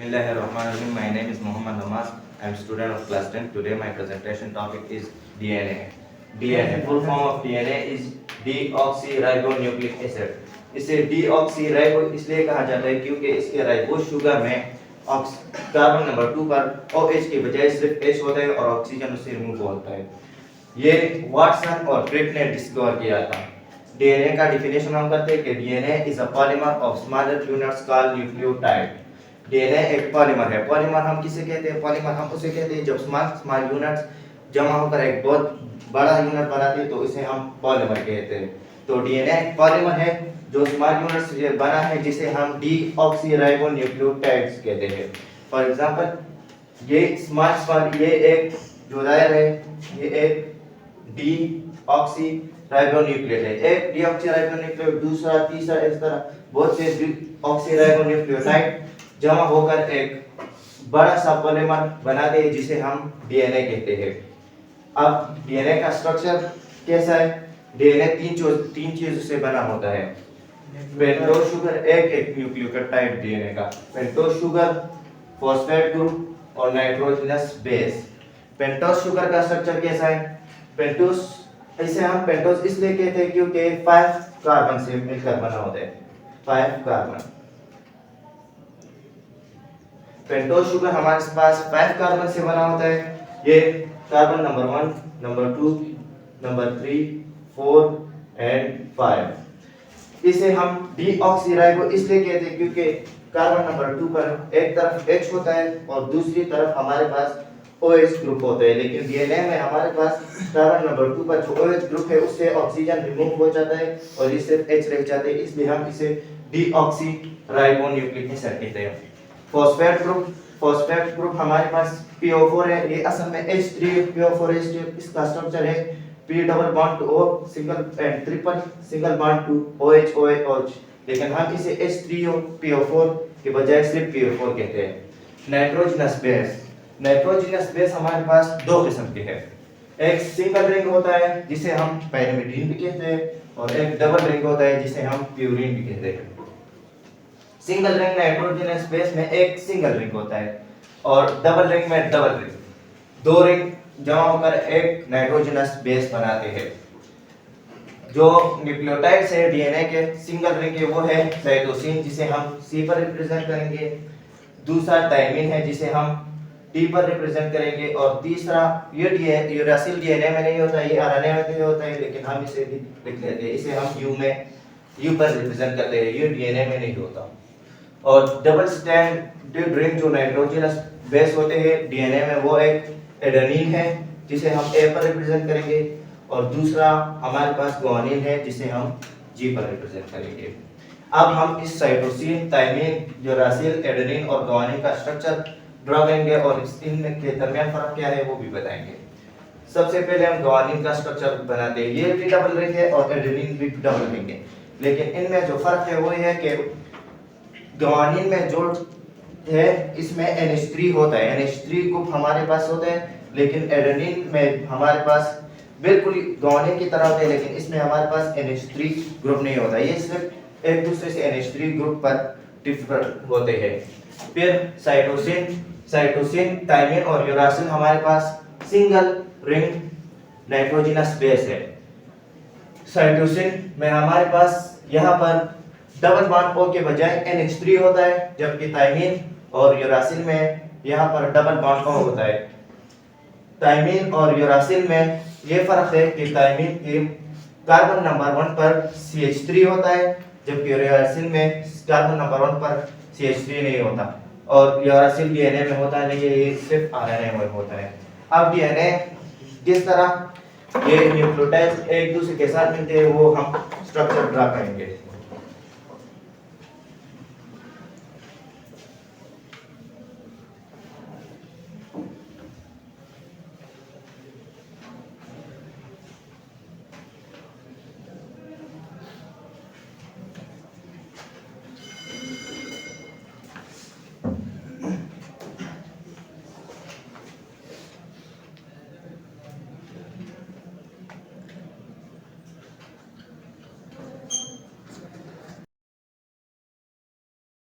Bismillahirrahmanirrahim. My name is Muhammad Namaz. I am student of class 10. Today my presentation topic is DNA. DNA. Full form of DNA is deoxyribonucleic acid. इसे deoxyribo इसलिए कहा जाता है क्योंकि इसके ribose sugar में carbon number 2 पर OH के बजाय सिर्फ H होता है और ऑक्सीजन उससे रिमूव होता है। ये वाटसन और क्रिक ने डिस्कवर किया था। डीएनए का डिफिनेशन हम करते हैं कि DNA is a polymer of smaller units called nucleotide. DNA एक पॉलीमर है। पॉलीमर हम किसे कहते हैं? पॉलीमर हम उसे कहते हैं जब स्मॉल यूनिट्स जमा होकर एक बहुत बड़ा यूनिट बनाते हैं तो इसे हम पॉलीमर कहते हैं। तो डीएनए एक पॉलीमर है जो स्मॉल यूनिट से बना है जिसे हम डीऑक्सीराइबोन्यूक्लियोटाइड्स कहते हैं। फॉर एग्जांपल ये स्मॉल ये एक जो दायर है ये एक डीऑक्सीराइबोन्यूक्लियोटाइड है। एक डीऑक्सीराइबोन्यूक्लियोटाइड दूसरा तीसरा इस तरह बहुत से डीऑक्सीराइबोन्यूक्लियोटाइड जमा होकर एक बड़ा सा पॉलीमर बनाते हैं जिसे हम डीएनए कहते हैं। अब डीएनए का स्ट्रक्चर कैसा है? डीएनए तीन चीजों से बना होता है। पेंटोज शुगर एक न्यूक्लियोटाइड डीएनए का, पेंटोज शुगर, फॉस्फेट ग्रुप और नाइट्रोजनस बेस। पेंटोज शुगर का स्ट्रक्चर कैसा है? पेंटोज इसे हम पेंटोज इसलिए कहते हैं क्योंकि 5 कार्बन से मिलकर बना होता है। 5 कार्बन। पेंटोज शुगर हमारे पास 5 कार्बन से बना होता है। ये carbon number 1, number 2, number 3, 4 and 5। इसे हम डीऑक्सीराइबो इसलिए कहते हैं क्योंकि कार्बन नंबर 2 पर एक तरफ H होता है और दूसरी तरफ हमारे पास OH ग्रुप होता है। लेकिन डीएनए में हमारे पास कार्बन नंबर 2 पर जो OH ग्रुप है उससे ऑक्सीजन रिमूव हो जाता है और ये सिर्फ H रह जाते हैं, इसलिए हम इसे डीऑक्सीराइबोन्यूक्लिक एसिड कहते हैं। फॉस्फेट ग्रुप हमारे पास PO4 है। ये असल में H3PO4H2 इसका स्ट्रक्चर है P double bond to O single and triple single bond to OH, लेकिन हम इसे H3PO4 के बजाय सिर्फ PO4 कहते हैं। नाइट्रोजनस बेस हमारे पास दो किस्म के हैं। एक सिंगल रिंग होता है जिसे हम पायरिमिडीन भी कहते हैं और एक डबल रिंग होता है जिसे हम प्यूरिन भी कहते हैं। सिंगल रिंग नाइट्रोजनस बेस में एक सिंगल रिंग होता है और डबल रिंग में डबल रिंग, दो रिंग जमा होकर एक नाइट्रोजनस बेस बनाते हैं। जो न्यूक्लियोटाइड्स है डीएनए के सिंगल रिंग के वो है साइटोसिन जिसे हम C पर रिप्रेजेंट करेंगे, दूसरा थायमिन है जिसे हम T पर रिप्रेजेंट करेंगे और तीसरा ये यूरासिल डीएनए में नहीं होता, ये आरएनए में होता है लेकिन हम इसे भी लिख लेते हैं, इसे हम U पर रिप्रेजेंट करते हैं, ये डीएनए में नहीं होता। और डबल स्ट्रैंडेड रिंग जो नाइट्रोजनस बेस होते हैं डीएनए में वो एक एडेनिन है जिसे हम A पर रिप्रेजेंट करेंगे और दूसरा हमारे पास गुआनिन है जिसे हम G पर रिप्रेजेंट करेंगे। अब हम इस साइटोसिन, थायमिन, यूरासिल, एडेनिन और गुआनिन का स्ट्रक्चर ड्रा करेंगे और इनमें के दरमियान फर्क क्या है वो भी बताएंगे। सबसे पहले हम गुआनिन का स्ट्रक्चर बनाते हैं। ये भी डबल रिंग है और एडेनिन भी डबल रिंग है, लेकिन इनमें जो फर्क है वो ये है कि गुआनिन में जो है इसमें NH3 होता है, NH3 ग्रुप हमारे पास होता है, लेकिन एडेनिन में हमारे पास बिल्कुल गुआनिन की तरह होता है लेकिन इसमें हमारे पास NH3 ग्रुप नहीं होता। ये सिर्फ एक दूसरे से NH3 ग्रुप पर डिफर होते हैं। फिर साइटोसिन, थायमिन और यूरासिल हमारे पास सिंगल रिंग नाइट्रोजनस बेस है। साइटोसिन में हमारे पास यहाँ पर डबल बॉन्ड O के बजाय NH3 होता है, जबकि थायमिन और यूरासिल में यहाँ पर डबल बॉन्ड O होता है। थायमिन और यूरासिल में ये फर्क है कि थायमिन के कार्बन नंबर 1 पर CH3 होता है जबकि यूरासिल में कार्बन नंबर 1 पर CH3 नहीं होता और यूरासिल डीएनए में होता है, नहीं ये सिर्फ आरएनए में होता है। अब डीएनए किस तरह ये न्यूक्लियोटाइड्स एक दूसरे के साथ मिलते हैं वो हम स्ट्रक्चर ड्रा करेंगे।